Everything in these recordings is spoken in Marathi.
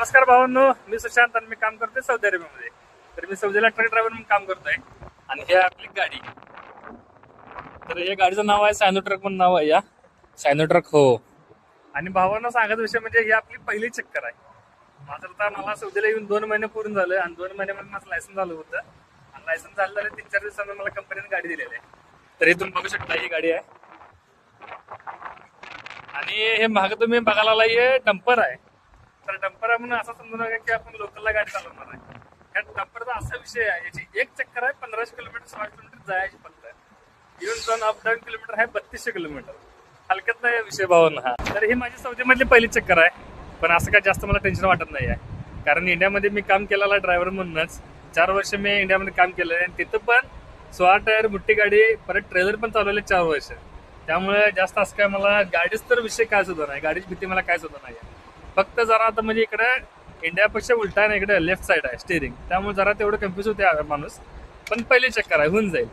नमस्कार भावांनो, मी सुशांत आणि मी काम करतोय सौदी अरेबियामध्ये. तर मी सौदीला ट्रक ड्रायव्हर म्हणून काम करतोय आणि ही आपली गाडी. तर या गाडीचं नाव आहे सायनो ट्रक म्हणून नाव आहे या सायनो ट्रक. हो. आणि भावांना सांगायचा विषय म्हणजे ही आपली पहिली चक्कर आहे. मला सौदीला येऊन 2 महिने पूर्ण झालं आणि 2 महिन्यामध्ये माझं लायसन्स झालं होतं आणि लायसन्स झालं 3-4 दिवसांनी मला कंपनीने गाडी दिलेली आहे. तर हे तुम्ही बघू शकता, ही गाडी आहे. आणि हे मागे तुम्ही बघायला हे डंपर आहे. तर डंपर आहे म्हणून असं समजू नका की आपण लोकलला गाडी चालवणार आहे. ह्या डंपरचा असा विषय आहे, याची एक चक्कर आहे 1500 किलोमीटर 16 किलोमीटर जायची फक्त. येऊन जाऊन अपडाऊन किलोमीटर आहे 3200 किलोमीटर. हलक्यात नाही विषय भावांना हा. तर ही माझी सौदीमधली पहिली चक्कर आहे. पण असं काय जास्त मला टेन्शन वाटत नाही आहे, कारण इंडियामध्ये मी काम केलेला ड्रायव्हर म्हणूनच 4 वर्ष मी इंडियामध्ये काम केलं आहे. आणि तिथं पण 16 टायर मोठी गाडी, परत ट्रेलर पण चालवले 4 वर्ष. त्यामुळे जास्त असं काय मला गाडीच तर विषय काय सुद्धा नाही, गाडीची भीती मला काय सुद्धा नाही. फक्त जरा आता म्हणजे इकडे इंडियापेक्षा उलटा आहे, इकडे लेफ्ट साईड आहे स्टेरिंग, त्यामुळे जरा तेवढं कन्फ्युज होते माणूस. पण पहिली चक्कर आहे, होऊन जाईल.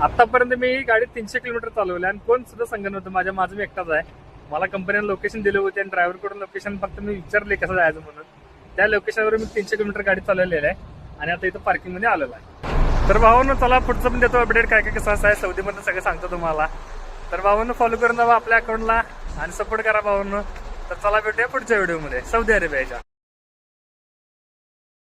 आतापर्यंत मी ही गाडी 300 किलोमीटर चालवली आणि कोण सुद्धा सांगत नव्हतं. माझं मी एकटाच आहे. मला कंपनीने लोकेशन दिले होते आणि ड्रायव्हरकडून लोकेशन फक्त मी विचारले कसं जायचं म्हणून. त्या लोकेशनवर मी 300 किलोमीटर गाडी चालवलेली आहे आणि आता इथं पार्किंगमध्ये आलेलं आहे. तर भावांनो, चला पुढचं पण देतो अपडेट, काय काय कसं असं आहे सौदीमध्ये सगळं सांगतो तुम्हाला. तर भावांनो, फॉलो करून जावा आपल्या अकाउंटला आणि सपोर्ट करा भावांनो. तर चला भेटूया पुढच्या व्हिडिओमध्ये सौदी अरेबियाच्या.